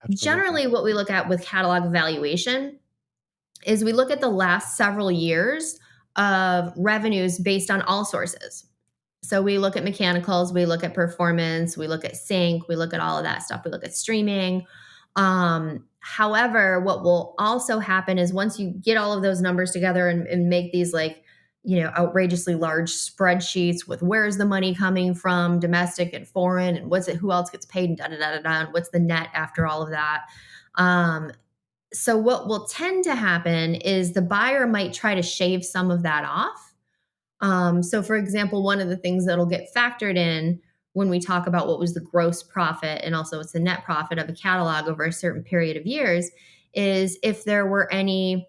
Absolutely. Generally, what we look at with catalog valuation is we look at the last several years of revenues based on all sources. So we look at mechanicals, we look at performance, we look at sync, we look at all of that stuff. We look at streaming. However, what will also happen is once you get all of those numbers together and make these like, outrageously large spreadsheets with where's the money coming from, domestic and foreign, and who else gets paid, and da da da da da, and what's the net after all of that. So what will tend to happen is the buyer might try to shave some of that off. So, for example, one of the things that'll get factored in when we talk about what was the gross profit and also what's the net profit of a catalog over a certain period of years is if there were any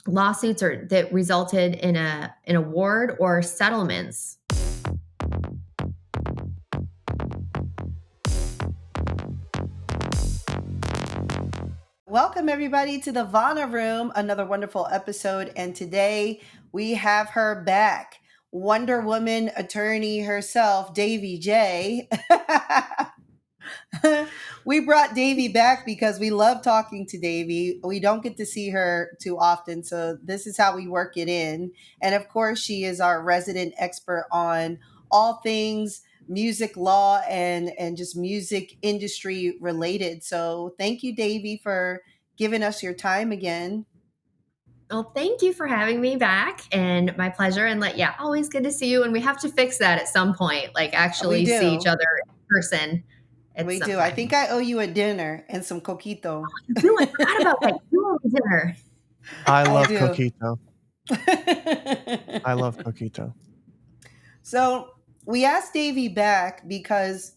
lawsuits or that resulted in an award or settlements. Welcome, everybody, to the Vana Room, another wonderful episode. And today we have her back, Wonder Woman attorney herself, Davy J. We brought Davy back because we love talking to Davy. We don't get to see her too often, so this is how we work it in. And of course, she is our resident expert on all things music law and just music industry related. So thank you, Davy, for giving us your time again. Well, thank you for having me back, and my pleasure. And always good to see you. And we have to fix that at some point, like We actually see each do. other in person at We some do. I time. think I owe you a dinner and some coquito. You do. I forgot about that. You owe me dinner. I I love do. coquito. I love coquito. So we asked Davey back because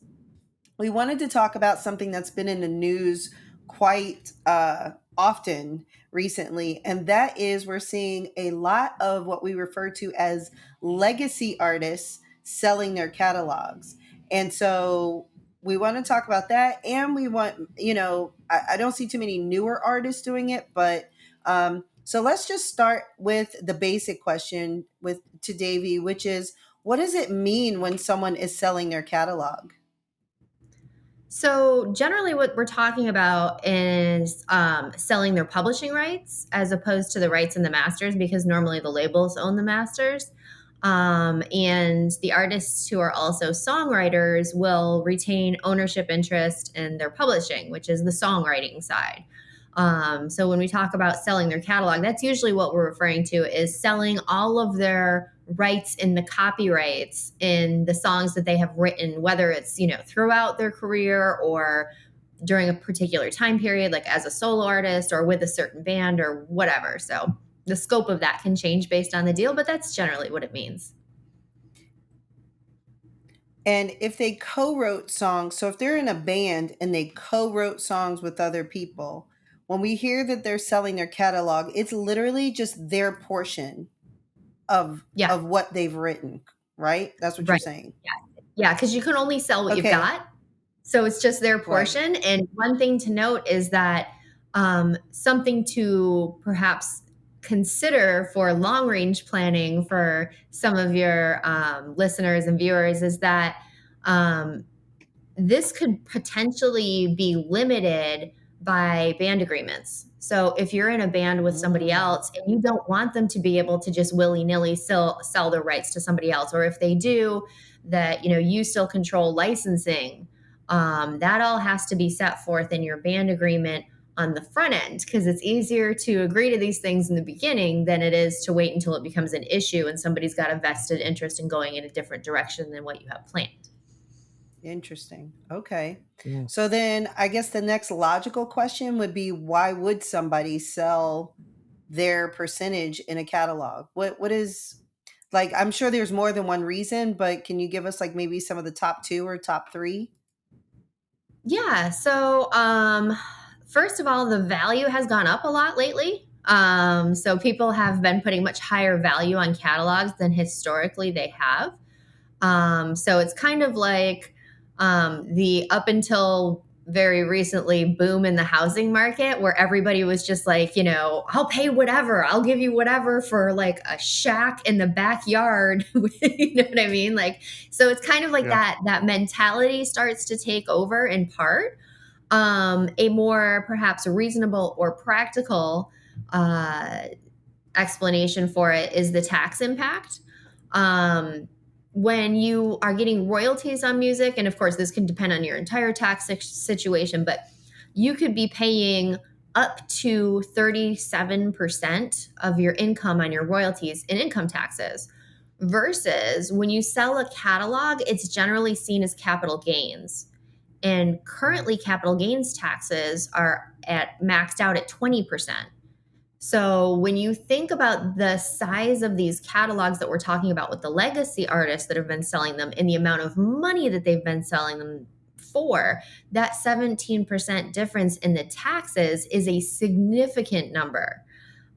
we wanted to talk about something that's been in the news quite often recently, and that is we're seeing a lot of what we refer to as legacy artists selling their catalogs. And so we want to talk about that, and we want, I don't see too many newer artists doing it, but so let's just start with the basic question to Davey, which is, what does it mean when someone is selling their catalog? So generally what we're talking about is selling their publishing rights as opposed to the rights and the masters, because normally the labels own the masters. And the artists who are also songwriters will retain ownership interest in their publishing, which is the songwriting side. So when we talk about selling their catalog, that's usually what we're referring to is selling all of their rights in the copyrights in the songs that they have written, whether it's, throughout their career or during a particular time period, like as a solo artist or with a certain band or whatever. So the scope of that can change based on the deal, but that's generally what it means. And if they co-wrote songs, so if they're in a band and they co-wrote songs with other people, when we hear that they're selling their catalog, it's literally just their portion of Yeah. what they've written, right? That's what you're Right. saying. Yeah, because you can only sell what you've Okay. got. So it's just their portion. Right. And one thing to note is that something to perhaps consider for long range planning for some of your listeners and viewers is that this could potentially be limited by band agreements. So if you're in a band with somebody else and you don't want them to be able to just willy-nilly sell their rights to somebody else, or if they do, that you still control licensing, that all has to be set forth in your band agreement on the front end, because it's easier to agree to these things in the beginning than it is to wait until it becomes an issue and somebody's got a vested interest in going in a different direction than what you have planned. Interesting. Okay. Mm. So then I guess the next logical question would be, why would somebody sell their percentage in a catalog? What is, like, I'm sure there's more than one reason, but can you give us like maybe some of the top 2 or top 3? Yeah. So, first of all, the value has gone up a lot lately. So people have been putting much higher value on catalogs than historically they have. So it's kind of like the up until very recently boom in the housing market where everybody was just like, I'll pay whatever. I'll give you whatever for like a shack in the backyard. You know what I mean? Like, so it's kind of like Yeah. that mentality starts to take over in part. A more perhaps reasonable or practical explanation for it is the tax impact. When you are getting royalties on music, and of course, this can depend on your entire tax situation, but you could be paying up to 37% of your income on your royalties in income taxes. Versus when you sell a catalog, it's generally seen as capital gains. And currently, capital gains taxes are at maxed out at 20%. So when you think about the size of these catalogs that we're talking about with the legacy artists that have been selling them and the amount of money that they've been selling them for, that 17% difference in the taxes is a significant number.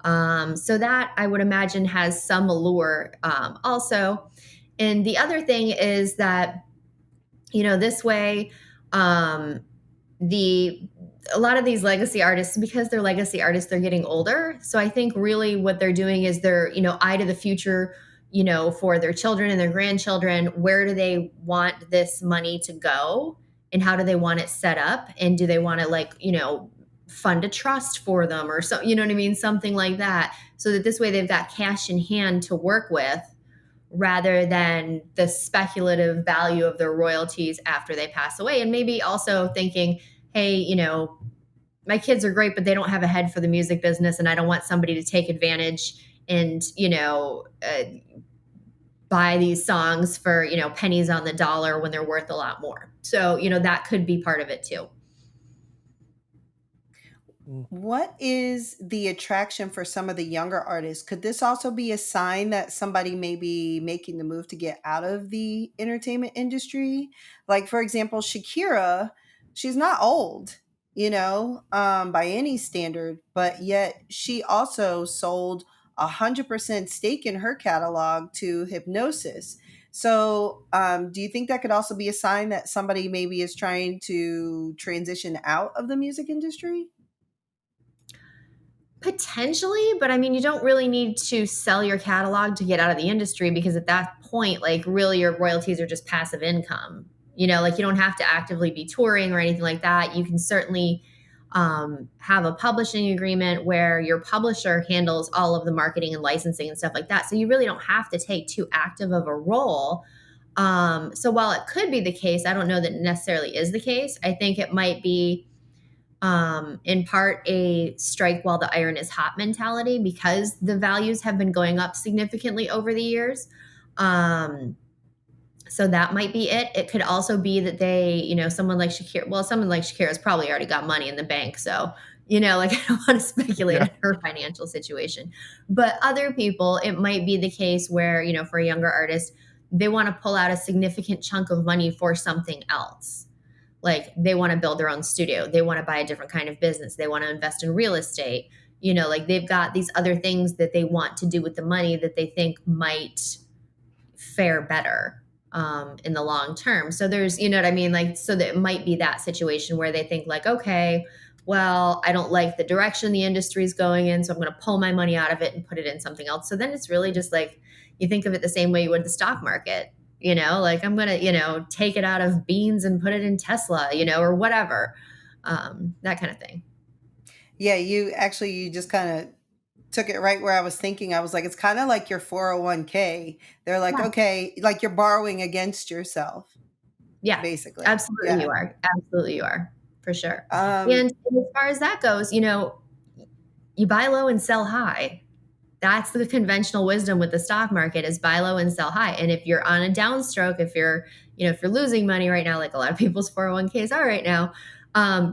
So that I would imagine has some allure also. And the other thing is that, this way, a lot of these legacy artists, because they're legacy artists, they're getting older. So I think really what they're doing is they're, eye to the future, for their children and their grandchildren. Where do they want this money to go? And how do they want it set up? And do they want to fund a trust for them or so, you know what I mean? Something like that. So that this way they've got cash in hand to work with rather than the speculative value of their royalties after they pass away. And maybe also thinking, hey, my kids are great, but they don't have a head for the music business, and I don't want somebody to take advantage and, buy these songs for, pennies on the dollar when they're worth a lot more. So, that could be part of it too. What is the attraction for some of the younger artists? Could this also be a sign that somebody may be making the move to get out of the entertainment industry? Like, for example, Shakira, she's not old, by any standard, but yet she also sold 100% stake in her catalog to Hipgnosis. So, do you think that could also be a sign that somebody maybe is trying to transition out of the music industry? Potentially, but I mean, you don't really need to sell your catalog to get out of the industry, because at that point, really your royalties are just passive income. You don't have to actively be touring or anything like that. You can certainly have a publishing agreement where your publisher handles all of the marketing and licensing and stuff like that. So you really don't have to take too active of a role. So while it could be the case, I don't know that it necessarily is the case. I think it might be in part a strike while the iron is hot mentality, because the values have been going up significantly over the years. So that might be it. It could also be that they, someone like Shakira's probably already got money in the bank. So, I don't want to speculate on her financial situation. But other people, it might be the case where, for a younger artist, they want to pull out a significant chunk of money for something else. Like they want to build their own studio. They want to buy a different kind of business. They want to invest in real estate. They've got these other things that they want to do with the money that they think might fare better in the long term. So there's, you know what I mean? So that it might be that situation where they think okay, well, I don't like the direction the industry is going in, so I'm going to pull my money out of it and put it in something else. So then it's really just you think of it the same way you would the stock market. I'm going to, take it out of beans and put it in Tesla, or whatever, that kind of thing. Yeah, you just kind of took it right where I was thinking. I was like, it's kind of like your 401k. They're like, okay, like you're borrowing against yourself. Yeah, basically. Absolutely. Yeah. You are. Absolutely. You are, for sure. And as far as that goes, you buy low and sell high. That's the conventional wisdom with the stock market, is buy low and sell high. And if you're on a downstroke, if you're losing money right now, like a lot of people's 401ks are right now,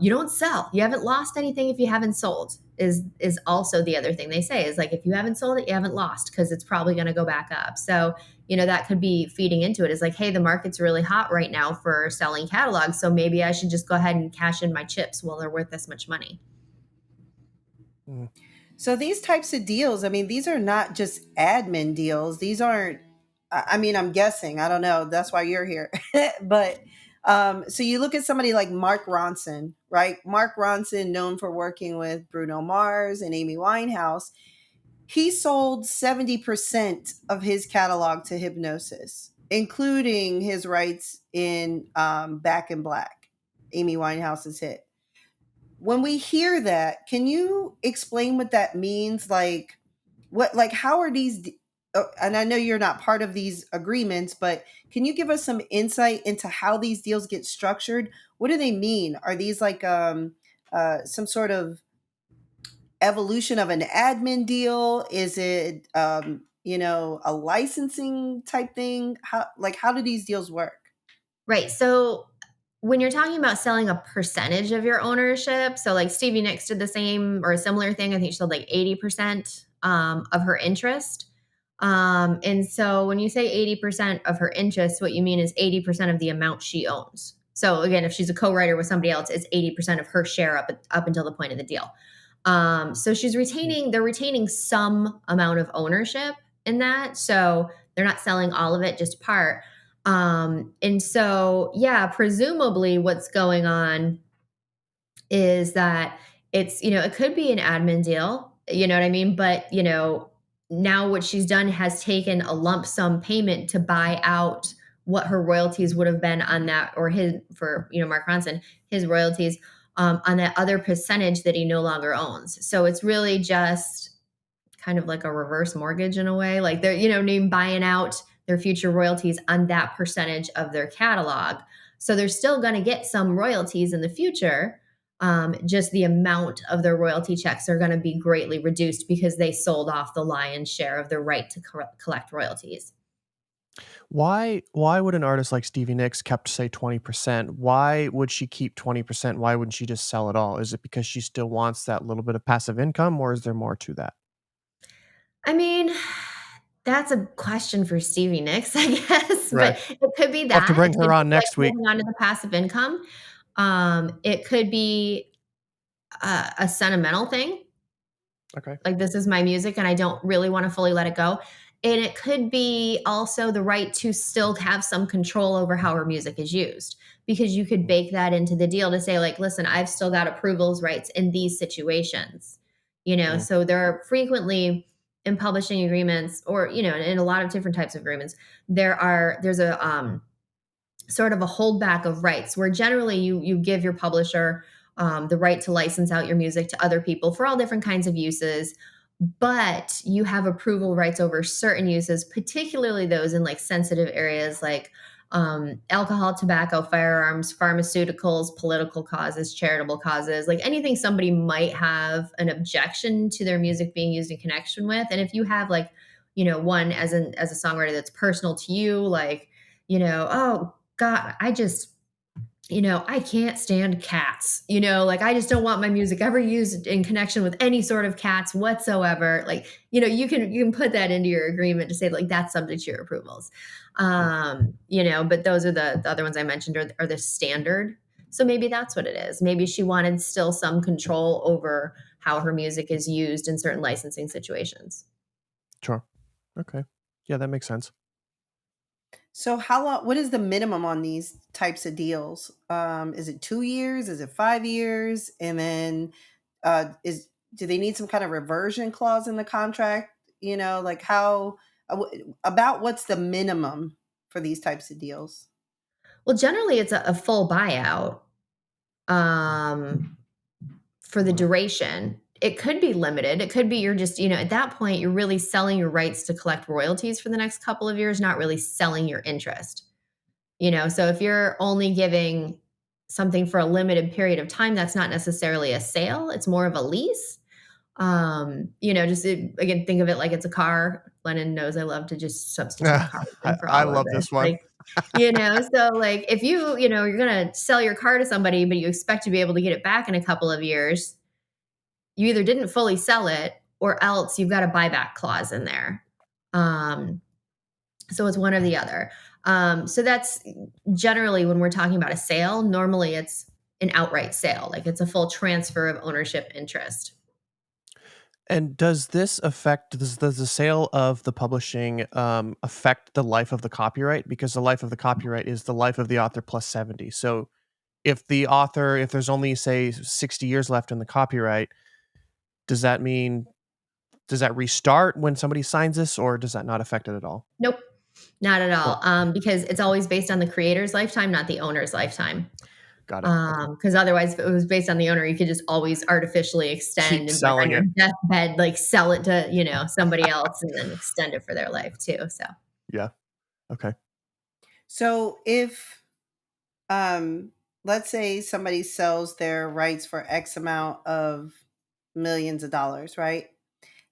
you don't sell. You haven't lost anything if you haven't sold, is also the other thing they say, is if you haven't sold it, you haven't lost, because it's probably going to go back up. So, that could be feeding into it, is hey, the market's really hot right now for selling catalogs. So maybe I should just go ahead and cash in my chips while they're worth this much money. So these types of deals, I mean, these are not just admin deals. These aren't, I mean, I'm guessing, I don't know. That's why you're here. But so you look at somebody like Mark Ronson, right? Mark Ronson, known for working with Bruno Mars and Amy Winehouse. He sold 70% of his catalog to Hipgnosis, including his rights in Back in Black, Amy Winehouse's hit. when we hear that, can you explain what that means? Like, how are these? And I know you're not part of these agreements, but can you give us some insight into how these deals get structured? What do they mean? Are these like some sort of evolution of an admin deal? Is it a licensing type thing? How do these deals work? Right. So when you're talking about selling a percentage of your ownership, so like Stevie Nicks did the same or a similar thing. I think she sold like 80% of her interest. And so when you say 80% of her interest, what you mean is 80% of the amount she owns. So again, if she's a co-writer with somebody else, it's 80% of her share up until the point of the deal. So they're retaining some amount of ownership in that. So they're not selling all of it, just part. And so, yeah, presumably what's going on is that it could be an admin deal, you know what I mean? But, now what she's done has taken a lump sum payment to buy out what her royalties would have been on that, or Mark Ronson, his royalties on that other percentage that he no longer owns. So it's really just kind of like a reverse mortgage in a way. Like they're, buying out their future royalties on that percentage of their catalog. So they're still going to get some royalties in the future. Just the amount of their royalty checks are going to be greatly reduced because they sold off the lion's share of their right to collect royalties. Why would an artist like Stevie Nicks kept, say, 20%? Why would she keep 20%? Why wouldn't she just sell it all? Is it because she still wants that little bit of passive income, or is there more to that? I mean, that's a question for Stevie Nicks, I guess, Right. but it could be We'll have to that. bring It could her be on like next week. holding on to the passive income. It could be a sentimental thing. Okay. Like, this is my music and I don't really want to fully let it go. And it could be also the right to still have some control over how her music is used, because you could bake that into the deal to say, like, listen, I've still got approvals rights in these situations. So there are frequently in publishing agreements, or, in a lot of different types of agreements, there's a sort of a holdback of rights where generally you give your publisher the right to license out your music to other people for all different kinds of uses, but you have approval rights over certain uses, particularly those in like sensitive areas like alcohol, tobacco, firearms, pharmaceuticals, political causes, charitable causes, like anything somebody might have an objection to their music being used in connection with. And if you have like, one as a songwriter that's personal to you, like, oh God, I can't stand cats, like I just don't want my music ever used in connection with any sort of cats whatsoever. Like, you can put that into your agreement to say like that's subject to your approvals. But those are the other ones I mentioned are the standard. So maybe that's what it is. Maybe she wanted still some control over how her music is used in certain licensing situations. Sure. Okay. Yeah, that makes sense. So how long? What is the minimum on these types of deals? Is it 2 years? Is it 5 years? And then do they need some kind of reversion clause in the contract? Like how about what's the minimum for these types of deals? Well, generally it's a full buyout. For the duration. It could be limited. It could be you're just, at that point, you're really selling your rights to collect royalties for the next couple of years, not really selling your interest. So if you're only giving something for a limited period of time, that's not necessarily a sale. It's more of a lease. Again, think of it like it's a car. Lennon knows I love to just substitute car for I all of love this. this one. Like, so like if you're going to sell your car to somebody, but you expect to be able to get it back in a couple of years, you either didn't fully sell it or else you've got a buyback clause in there. So it's one or the other. So that's generally when we're talking about a sale, normally it's an outright sale, like it's a full transfer of ownership interest. And does the sale of the publishing affect the life of the copyright? Because the life of the copyright is the life of the author plus 70. So if there's only, say, 60 years left in the copyright, does that restart when somebody signs this, or does that not affect it at all? Nope, not at all. Cool. Because it's always based on the creator's lifetime, not the owner's lifetime. Got it. Okay. Because otherwise, if it was based on the owner, you could just always artificially extend Keep and like on selling your it. deathbed, like sell it to, somebody else and then extend it for their life too. So Yeah. Okay. So if let's say somebody sells their rights for X amount of millions of dollars, right?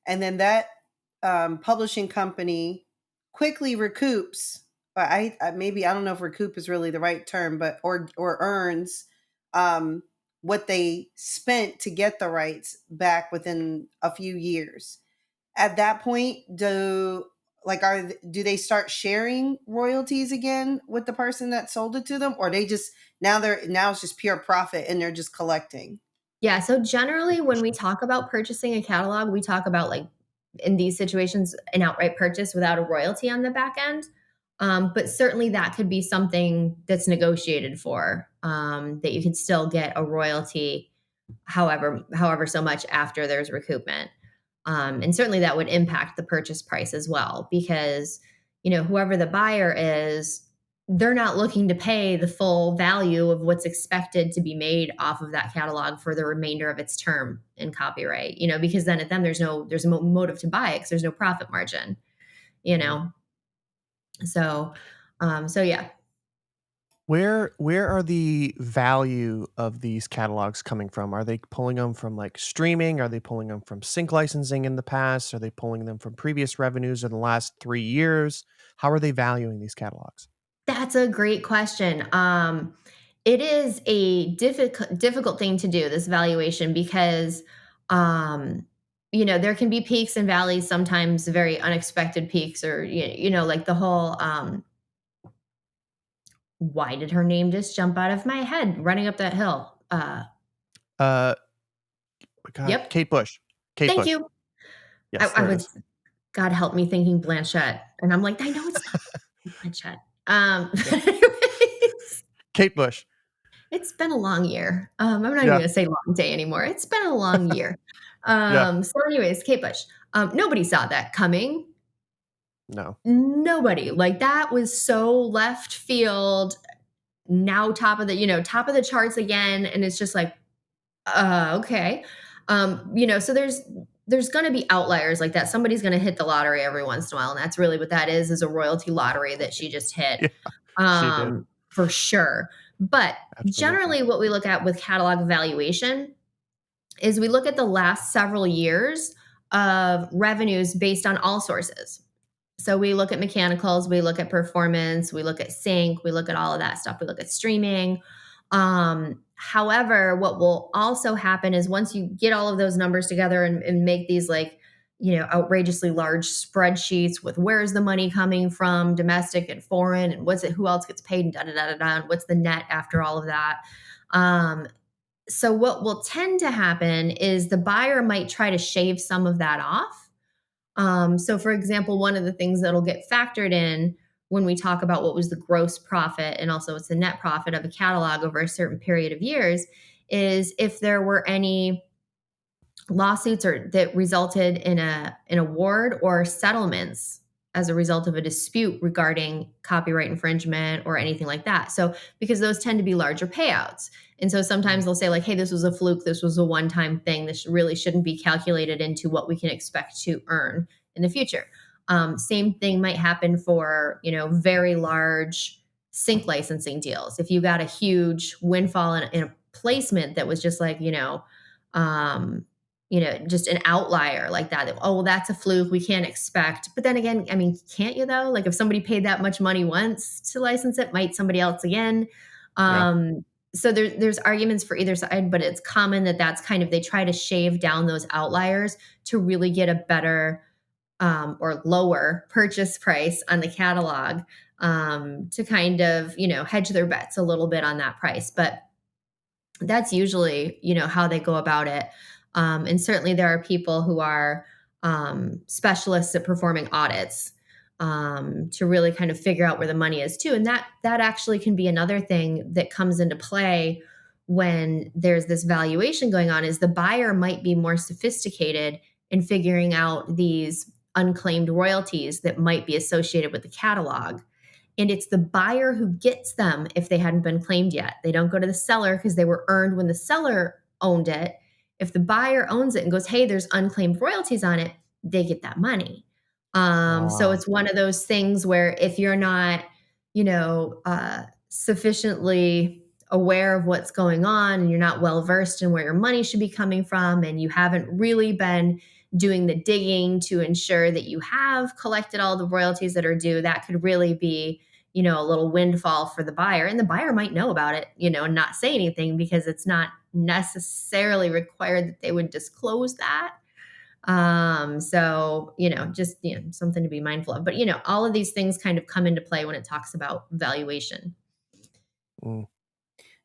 And then that publishing company quickly recoups, but maybe I don't know if recoup is really the right term, but or earns um, what they spent to get the rights back within a few years. At that point, do they start sharing royalties again with the person that sold it to them, or they just now it's just pure profit and they're just collecting? yeah, so generally Good when we question. talk about purchasing a catalog, we talk about like in these situations an outright purchase without a royalty on the back end. But certainly that could be something that's negotiated for, that you could still get a royalty however so much after there's recoupment. And certainly that would impact the purchase price as well because, whoever the buyer is, they're not looking to pay the full value of what's expected to be made off of that catalog for the remainder of its term in copyright, because then at them there's a motive to buy it because there's no profit margin, you Mhm. know. So yeah. Where are the value of these catalogs coming from? Are they pulling them from like streaming? Are they pulling them from sync licensing in the past? Are they pulling them from previous revenues in the last 3 years? How are they valuing these catalogs? That's a great question. It is a difficult thing to do, this valuation, because there can be peaks and valleys, sometimes very unexpected peaks, or like the whole why did her name just jump out of my head running up that hill? Uh, God, Yep. Kate Bush. Kate Thank Bush. you. I, Yes, I there it was is. God help me thinking Blanchett. And I'm like, I know it's not Blanchett. Yeah. But anyways, Kate Bush. it's been a long year. I'm not even Yeah. gonna say long day anymore. It's been a long year. Yeah. So anyways, Kate Bush. Nobody saw that coming. No. Nobody. Like that was so left field. Now top of the charts again. And it's just like, okay. So there's gonna be outliers like that. Somebody's gonna hit the lottery every once in a while. And that's really what that is a royalty lottery that she just hit. Yeah, she did. For sure. But Absolutely. generally, what we look at with catalog valuation is we look at the last several years of revenues based on all sources. So we look at mechanicals, we look at performance, we look at sync, we look at all of that stuff. We look at streaming. However, what will also happen is once you get all of those numbers together and make these like, outrageously large spreadsheets with where's the money coming from, domestic and foreign, and who else gets paid, and da da da da da, and what's the net after all of that. So what will tend to happen is the buyer might try to shave some of that off. So, for example, one of the things that'll get factored in when we talk about what was the gross profit and also what's the net profit of a catalog over a certain period of years is if there were any lawsuits or that resulted in an award or settlements as a result of a dispute regarding copyright infringement or anything like that. So because those tend to be larger payouts. And so sometimes Mhm. they'll say like, hey, this was a fluke, this was a one-time thing, this really shouldn't be calculated into what we can expect to earn in the future. Same thing might happen for very large sync licensing deals. If you got a huge windfall in a placement that was just like um, just an outlier like that. Oh, well, that's a fluke. We can't expect. But then again, I mean, can't you though? Like if somebody paid that much money once to license it, might somebody else again? Yeah. So there's arguments for either side, but it's common that that's kind of they try to shave down those outliers to really get a better or lower purchase price on the catalog to kind of hedge their bets a little bit on that price. But that's usually how they go about it. And certainly there are people who are specialists at performing audits to really kind of figure out where the money is too. And that actually can be another thing that comes into play when there's this valuation going on is the buyer might be more sophisticated in figuring out these unclaimed royalties that might be associated with the catalog. and it's the buyer who gets them if they hadn't been claimed yet. They don't go to the seller because they were earned when the seller owned it. If the buyer owns it and goes, hey, there's unclaimed royalties on it, they get that money. So Wow. it's one of those things where if you're not, sufficiently aware of what's going on and you're not well versed in where your money should be coming from, and you haven't really been doing the digging to ensure that you have collected all the royalties that are due, that could really be, a little windfall for the buyer. And the buyer might know about it, and not say anything because it's not necessarily required that they would disclose that. So, just, something to be mindful of. But, all of these things kind of come into play when it talks about valuation. Mm.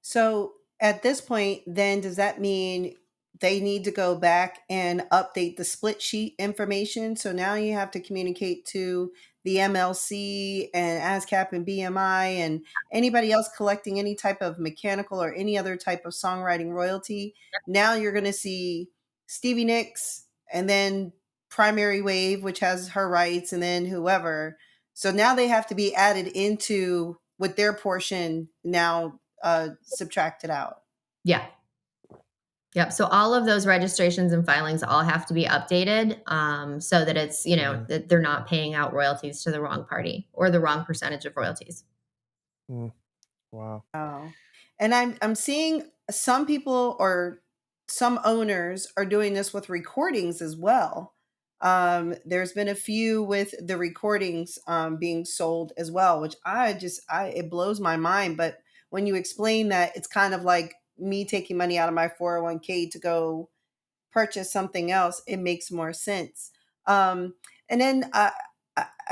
So at this point, then does that mean they need to go back and update the split sheet information? So now you have to communicate to the MLC and ASCAP and BMI and anybody else collecting any type of mechanical or any other type of songwriting royalty. Now you're going to see Stevie Nicks and then Primary Wave, which has her rights, and then whoever. So now they have to be added into with their portion now subtracted out. Yeah. Yep. So all of those registrations and filings all have to be updated, so that it's, that they're not paying out royalties to the wrong party or the wrong percentage of royalties. Mm. Wow. Oh. And I'm seeing some people or some owners are doing this with recordings as well. There's been a few with the recordings being sold as well, which it blows my mind. But when you explain that, it's kind of like me taking money out of my 401k to go purchase something else, it makes more sense. And then I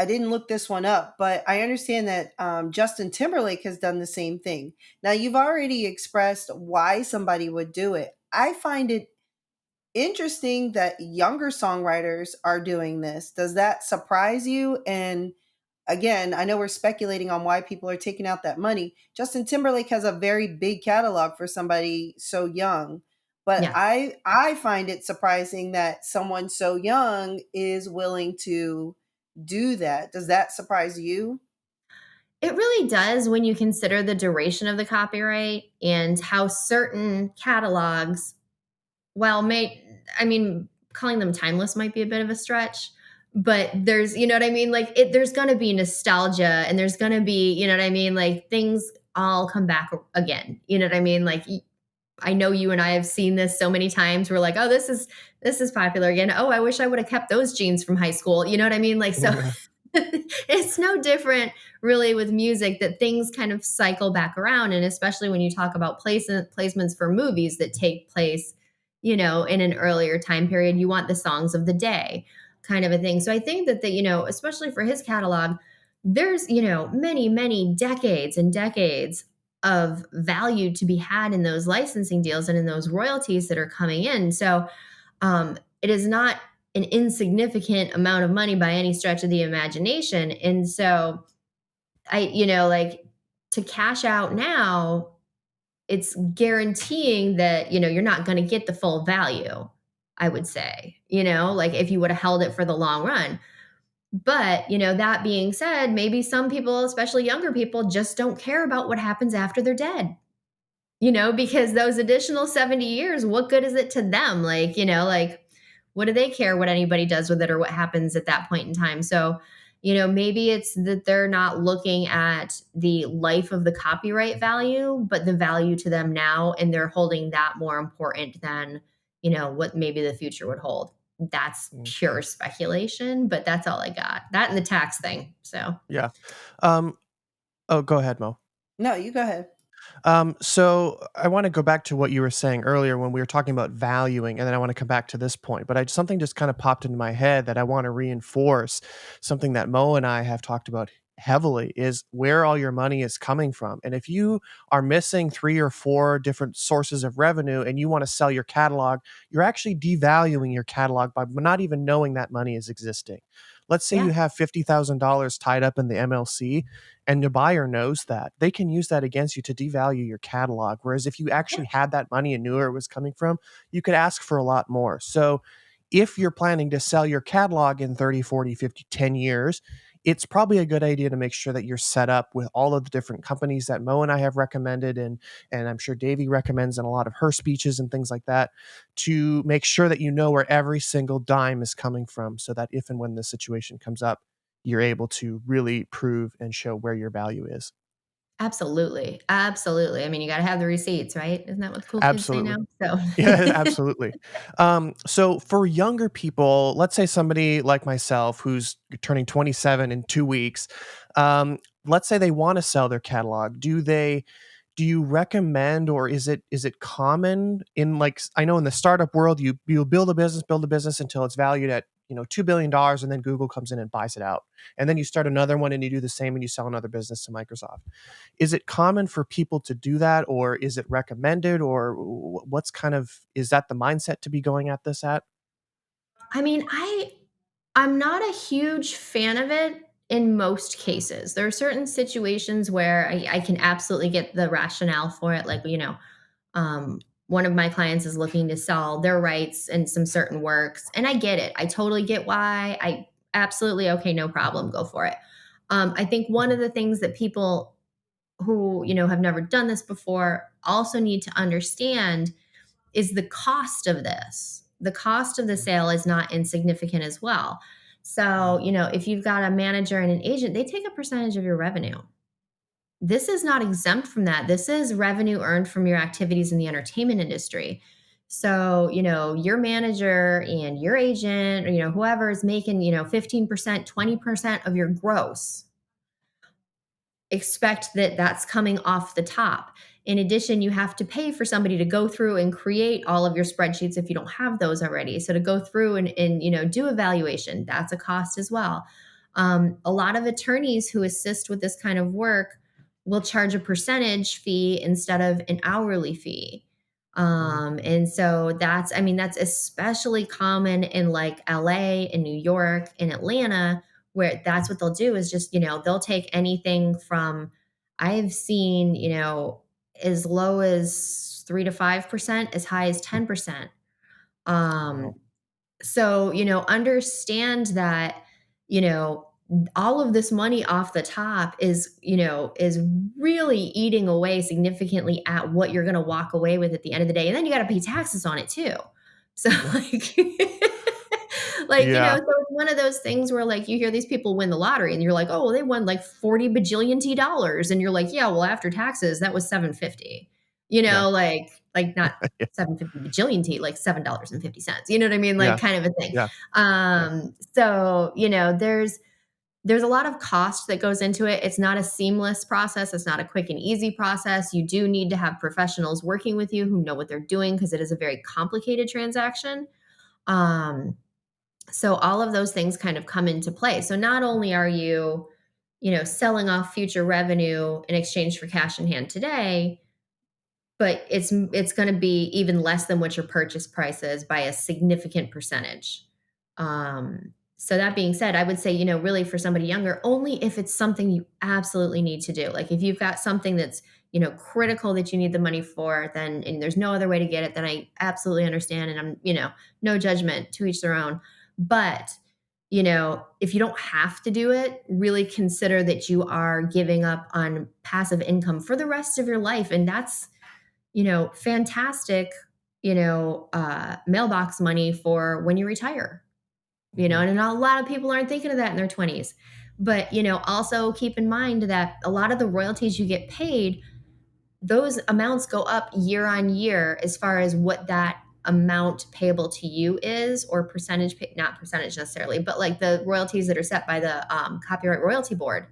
didn't look this one up, but I understand that Justin Timberlake has done the same thing. Now, you've already expressed why somebody would do it. I find it interesting that younger songwriters are doing this. Does that surprise you? And again, I know we're speculating on why people are taking out that money. Justin Timberlake has a very big catalog for somebody so young. But Yeah. I find it surprising that someone so young is willing to do that. Does that surprise you? It really does when you consider the duration of the copyright and how certain catalogs, calling them timeless might be a bit of a stretch, but there's, you know what I mean? Like there's going to be nostalgia and there's going to be, you know what I mean? Like things all come back again. You know what I mean? Like I know you and I have seen this so many times. We're like, oh, this is popular again. Oh, I wish I would have kept those jeans from high school. You know what I mean? Like, so it's no different really with music, that things kind of cycle back around. And especially when you talk about placements for movies that take place, in an earlier time period, you want the songs of the day kind of a thing. So I think that especially for his catalog, there's, many, many decades and decades of value to be had in those licensing deals and in those royalties that are coming in. So it is not an insignificant amount of money by any stretch of the imagination. And so like to cash out now, it's guaranteeing that, you're not going to get the full value, I would say, like if you would have held it for the long run. But, that being said, maybe some people, especially younger people, just don't care about what happens after they're dead. Because those additional 70 years, what good is it to them? Like, like what do they care what anybody does with it or what happens at that point in time? So, maybe it's that they're not looking at the life of the copyright value, but the value to them now, and they're holding that more important than, what maybe the future would hold. That's Mm. pure speculation, but that's all I got. That and the tax thing. So, Yeah. Oh, go ahead, Mo. No, you go ahead. So I want to go back to what you were saying earlier when we were talking about valuing, and then I want to come back to this point. But something just kind of popped into my head that I want to reinforce. Something that Mo and I have talked about heavily is where all your money is coming from. And if you are missing 3 or 4 different sources of revenue and you want to sell your catalog, you're actually devaluing your catalog by not even knowing that money is existing. Let's say yeah. you have $50,000 tied up in the MLC and the buyer knows that. They can use that against you to devalue your catalog. Whereas if you actually had that money and knew where it was coming from, you could ask for a lot more. So if you're planning to sell your catalog in 30, 40, 50, 10 years, it's probably a good idea to make sure that you're set up with all of the different companies that Mo and I have recommended, and I'm sure Davey recommends in a lot of her speeches and things like that, to make sure that you know where every single dime is coming from, so that if and when this situation comes up, you're able to really prove and show where your value is. Absolutely, absolutely. I mean, you gotta have the receipts, right? Isn't that what the cool kids say Absolutely. now? So Yeah, absolutely. So for younger people, let's say somebody like myself who's turning 27 in 2 weeks, let's say they wanna sell their catalog. Do you recommend, or is it common in, like, I know in the startup world, you build a business until it's valued at, $2 billion, and then Google comes in and buys it out. And then you start another one and you do the same and you sell another business to Microsoft. Is it common for people to do that, or is it recommended, or what's kind of, is that the mindset to be going at this at? I mean, I'm not a huge fan of it in most cases. There are certain situations where I can absolutely get the rationale for it. Like, one of my clients is looking to sell their rights and some certain works, and I get it. I totally get why. I absolutely okay, no problem, go for it. I think one Mhm, of the things that people who have never done this before also need to understand is the cost of this. The cost of the mhm, sale is not insignificant as well. mhm, So, if you've got a manager and an agent, they take a percentage of your revenue. This is not exempt from that. This is revenue earned from your activities in the entertainment industry. So, your manager and your agent, or, whoever is making, 15%, 20% of your gross, expect that that's coming off the top. In addition, you have to pay for somebody to go through and create all of your spreadsheets if you don't have those already. So to go through and do evaluation, that's a cost as well. A lot of attorneys who assist with this kind of work will charge a percentage fee instead of an hourly fee. mhm, And so I mean, that's especially common in like LA, in New York, in Atlanta, where that's what they'll do is just, they'll take anything from, I've seen, as low as 3 to 5%, as high as 10%. Um, wow, so, understand that, you know, all of this money off the top is really eating away significantly at what you're going to walk away with at the end of the day. And then you got to pay taxes on it too. So yeah, like yeah, so it's one of those things where like you hear these people win the lottery and you're like, "Oh, well, they won like 40 bajillion T dollars." And you're like, "Yeah, well, after taxes, that was 750." yeah, Like not yeah, 750 bajillion T, like $7.50. You know what I mean? Like yeah, kind of a thing. yeah, yeah, So, there's a lot of cost that goes into it. It's not a seamless process. It's not a quick and easy process. You do need to have professionals working with you who know what they're doing because it is a very complicated transaction. Um, so all of those things kind of come into play. So not only are you, selling off future revenue in exchange for cash in hand today, but it's going to be even less than what your purchase price is by a significant percentage. So that being said, I would say, really for somebody younger, only if it's something you absolutely need to do. Like if you've got something that's, critical that you need the money for, then and there's no other way to get it, then I absolutely understand. And I'm, no judgment, to each their own. But if you don't have to do it, really consider that you are giving up on passive income for the rest of your life. And that's fantastic, mailbox money for when you retire, mhm, and a lot of people aren't thinking of that in their 20s. But, also keep in mind that a lot of the royalties you get paid, those amounts go up year on year as far as what that amount payable to you is, or not percentage necessarily, but like the royalties that are set by the Copyright Royalty Board,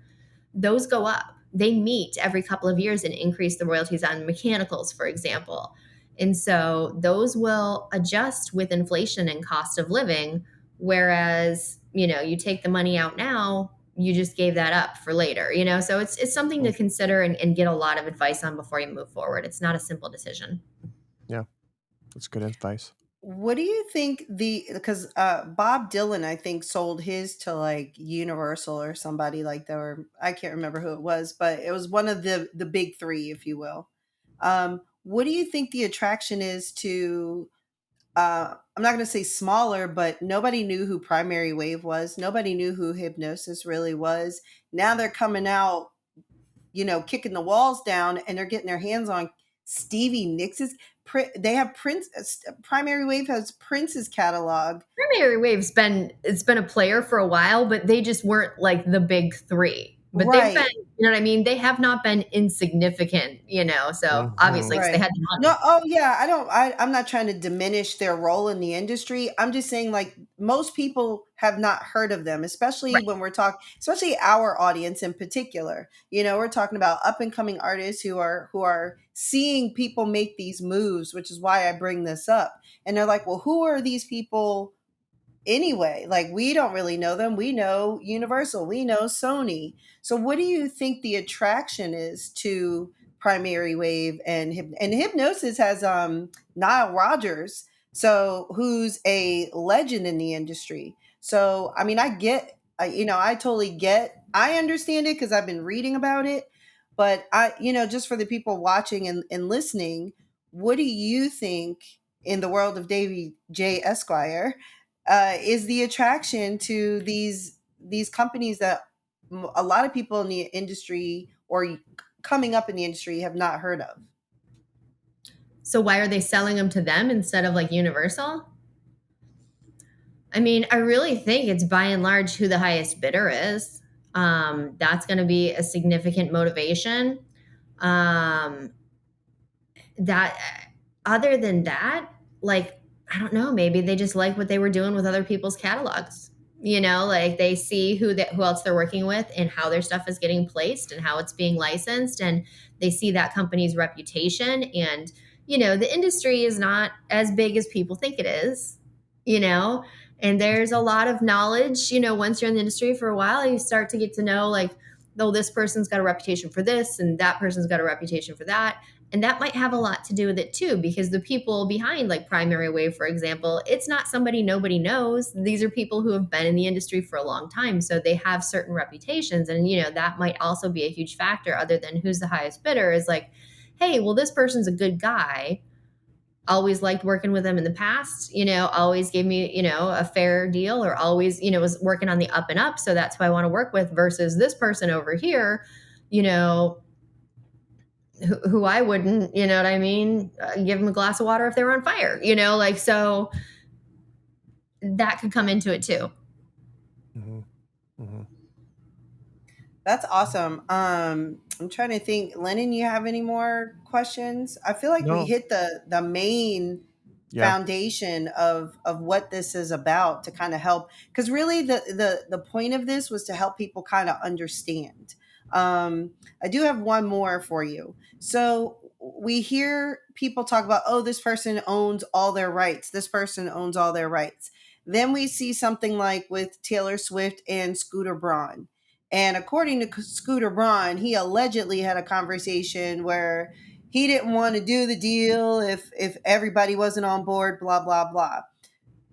those go up. They meet every couple of years and increase the royalties on mechanicals, for example. And so those will adjust with inflation and cost of living. Whereas, you take the money out now, you just gave that up for later, So it's something to mhm, consider and get a lot of advice on before you move forward. It's not a simple decision. yeah, that's good advice. What do you think because Bob Dylan, I think, sold his to like Universal or somebody like that, or I can't remember who it was, but it was one of the big three, if you will. What do you think the attraction is to I'm not going to say smaller, but nobody knew who Primary Wave was. Nobody knew who Hipgnosis really was. Now they're coming out, kicking the walls down, and they're getting their hands on Stevie Nicks'. They have Prince. Primary Wave has Prince's catalog. Primary Wave's been a player for a while, but they just weren't like the big three. But they've been, Right. you know what I mean? They have not been insignificant, so obviously, Mhm. 'cause they Right. had the No, money. oh yeah, I'm not trying to diminish their role in the industry. I'm just saying like most people have not heard of them, especially Right. when we're talking, especially our audience in particular. We're talking about up and coming artists who are seeing people make these moves, which is why I bring this up. And they're like, "Well, who are these people anyway? Like we don't really know them. We know Universal, we know Sony. So what do you think the attraction is to Primary Wave and Hypnosis has Nile Rodgers, so who's a legend in the industry. So I mean I totally get, I understand it because I've been reading about it, but just for the people watching and listening, what do you think in the world of Davy J. Esquire is the attraction to these companies that a lot of people in the industry or coming up in the industry have not heard of? So why are they selling them to them instead of like Universal? I mean, I really think it's by and large who the highest bidder is. That's going to be a significant motivation. Um, that other than that, like, I don't know, maybe they just like what they were doing with other people's catalogs. Like they see who else they're working with and how their stuff is getting placed and how it's being licensed, and they see that company's reputation, and the industry is not as big as people think it is, you know and there's a lot of knowledge. Once you're in the industry for a while, you start to get to know, like, oh, this person's got a reputation for this and that person's got a reputation for that, and that might have a lot to do with it too, because the people behind, like Primary Wave, for example, it's not somebody nobody knows. These are people who have been in the industry for a long time. So they have certain reputations. And, that might also be a huge factor, other than who's the highest bidder, is like, hey, well, this person's a good guy. Always liked working with them in the past, always gave me, a fair deal, or always, was working on the up and up. So that's who I want to work with, versus this person over here, you know, who I wouldn't, you know what I mean? Give them a glass of water if they were on fire, like, so that could come into it too. Mhm. Mhm. That's awesome. I'm trying to think. Lennon, you have any more questions? I feel like we No. hit the main Yeah. foundation of what this is about, to kind of help, because really the point of this was to help people kind of understand. I do have one more for you. So we hear people talk about, oh, this person owns all their rights, this person owns all their rights. Then we see something like with Taylor Swift and Scooter Braun, and according to Scooter Braun, he allegedly had a conversation where he didn't want to do the deal if everybody wasn't on board, blah blah blah.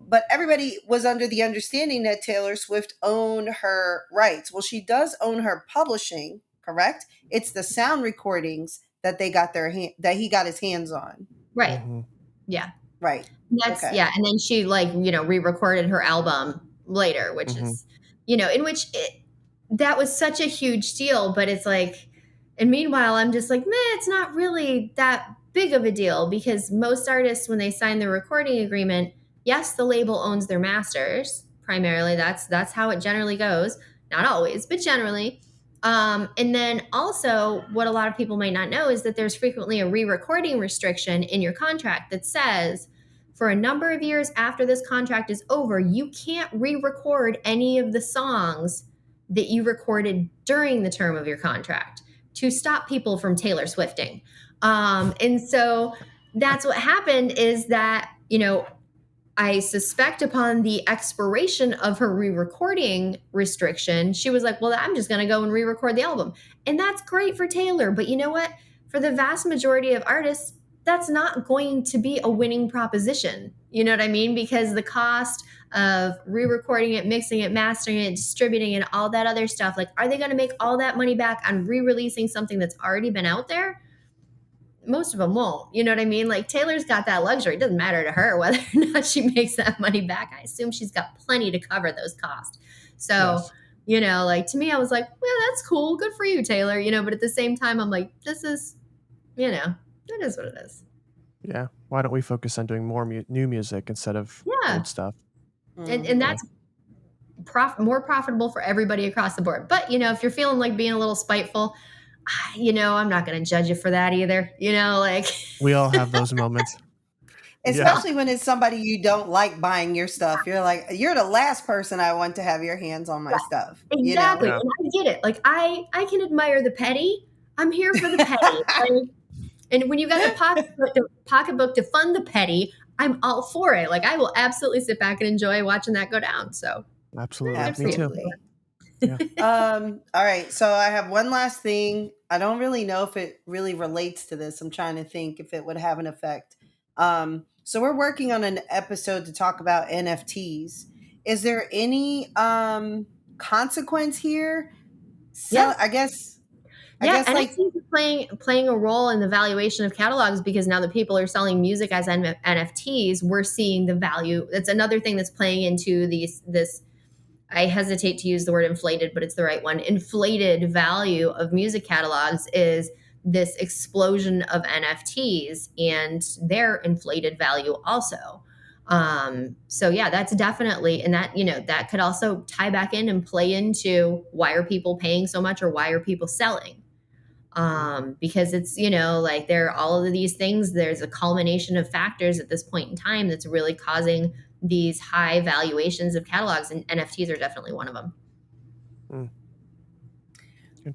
But everybody was under the understanding that Taylor Swift owned her rights. Well, she does own her publishing, correct? It's the sound recordings that that he got his hands on. Right. Mhm. Yeah. Right. That's, Okay. yeah. And then she, like, re-recorded her album later, which Mhm. is, in which that was such a huge deal. But it's like, and meanwhile, I'm just like, meh, it's not really that big of a deal, because most artists, when they sign their recording agreement, yes, the label owns their masters primarily. That's how it generally goes. Not always, but generally. And then also, what a lot of people might not know is that there's frequently a re-recording restriction in your contract that says, for a number of years after this contract is over, you can't re-record any of the songs that you recorded during the term of your contract, to stop people from Taylor Swifting. And so that's what happened, is that, I suspect upon the expiration of her re-recording restriction, she was like, well, I'm just going to go and re-record the album. And that's great for Taylor. But you know what? For the vast majority of artists, that's not going to be a winning proposition. You know what I mean? Because the cost of re-recording it, mixing it, mastering it, distributing it, all that other stuff, like, are they going to make all that money back on re-releasing something that's already been out there? most of them won't. You know what I mean? Like Taylor's got that luxury. It doesn't matter to her whether or not she makes that money back. I assume she's got plenty to cover those costs. So, Yes. like to me, I was like, well, that's cool. Good for you, Taylor. But at the same time, I'm like, this is, it is what it is. Yeah. Why don't we focus on doing more new music instead of Yeah. old stuff? And that's more profitable for everybody across the board. But, if you're feeling like being a little spiteful, I'm not going to judge you for that either. Like We all have those moments. Especially when it's somebody you don't like buying your stuff. You're like, you're the last person I want to have your hands on my stuff. Exactly. Yeah. And I get it. Like I can admire the petty. I'm here for the petty. And when you got the pocketbook to fund the petty, I'm all for it. Like I will absolutely sit back and enjoy watching that go down. So Absolutely. Me too. Yeah. All right. So I have one last thing. I don't really know if it really relates to this. I'm trying to think if it would have an effect. So we're working on an episode to talk about NFTs. Is there any consequence here? So Yeah. I guess NFTs are playing a role in the valuation of catalogs because now that people are selling music as NFTs, we're seeing the value. That's another thing that's playing into this. I hesitate to use the word inflated, but it's the right one. Inflated value of music catalogs is this explosion of NFTs and their inflated value also. So yeah, that's definitely, and that, that could also tie back in and play into why are people paying so much or why are people selling? Because it's, like there are all of these things. There's a culmination of factors at this point in time that's really causing these high valuations of catalogs, and NFTs are definitely one of them.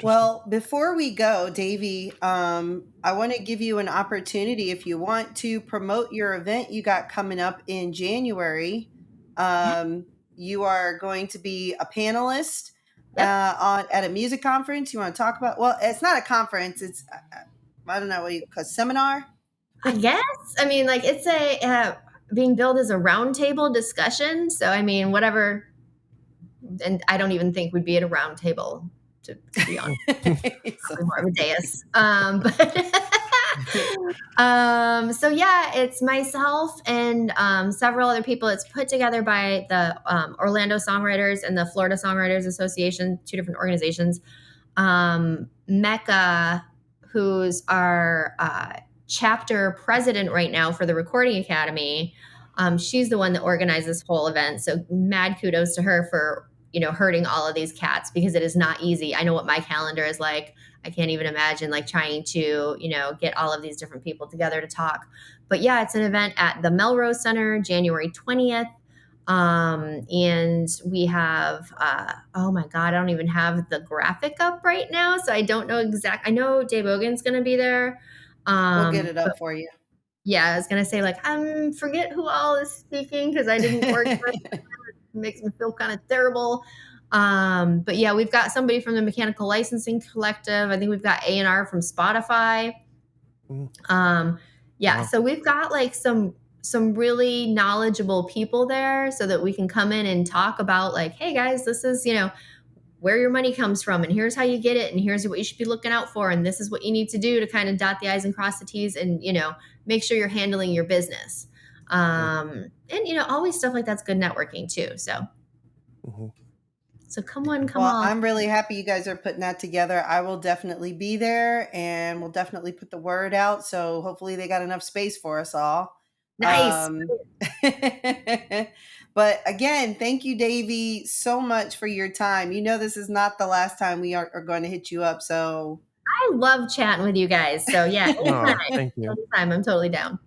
Well, before we go, Davey, I want to give you an opportunity if you want to promote your event you got coming up in January. You are going to be a panelist at a music conference. You want to talk about? Well, it's not a conference. It's I don't know what you call it, seminar. I guess. I mean, like it's a being billed as a roundtable discussion. So I mean, whatever. And I don't even think we'd be at a round table, to be honest. Probably more of a dais. So yeah, it's myself and several other people. It's put together by the Orlando Songwriters and the Florida Songwriters Association, two different organizations. Mecca, who's our chapter president right now for the Recording Academy, she's the one that organized this whole event. So mad kudos to her for herding all of these cats, because it is not easy. I know what my calendar is like. I can't even imagine like trying to, get all of these different people together to talk. But yeah, it's an event at the Melrose Center, January 20th. And we have, oh my God, I don't even have the graphic up right now. So I don't know I know Dave Ogan's going to be there. We'll get it up for you. Yeah, I was going to say like, forget who all is speaking because I didn't work for it. Makes me feel kind of terrible. But yeah, we've got somebody from the Mechanical Licensing Collective. I think we've got A&R from Spotify. So we've got like some really knowledgeable people there so that we can come in and talk about like, hey guys, this is, where your money comes from, and here's how you get it, and here's what you should be looking out for, and this is what you need to do to kind of dot the I's and cross the T's and, make sure you're handling your business. And, always stuff like that's good networking too. So, so come on. I'm really happy you guys are putting that together. I will definitely be there, and we'll definitely put the word out. So hopefully they got enough space for us all. Nice. But again, thank you, Davey, so much for your time. This is not the last time we are going to hit you up. So I love chatting with you guys. So yeah, thank you. Anytime, I'm totally down.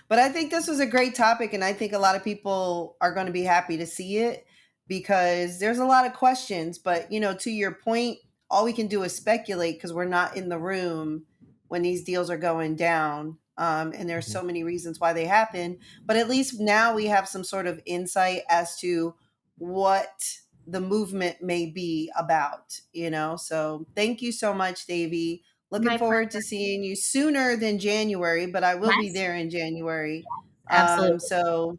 But I think this was a great topic, and I think a lot of people are going to be happy to see it because there's a lot of questions. But, to your point, all we can do is speculate because we're not in the room when these deals are going down. And there's so many reasons why they happen. But at least now we have some sort of insight as to what the movement may be about, So thank you so much, Davey. Looking forward to seeing you sooner than January, but I will be there in January. Absolutely. So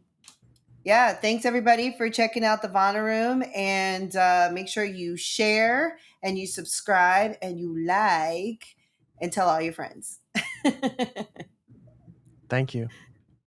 yeah, thanks everybody for checking out the Vana Room, and make sure you share and you subscribe and you like and tell all your friends. Thank you.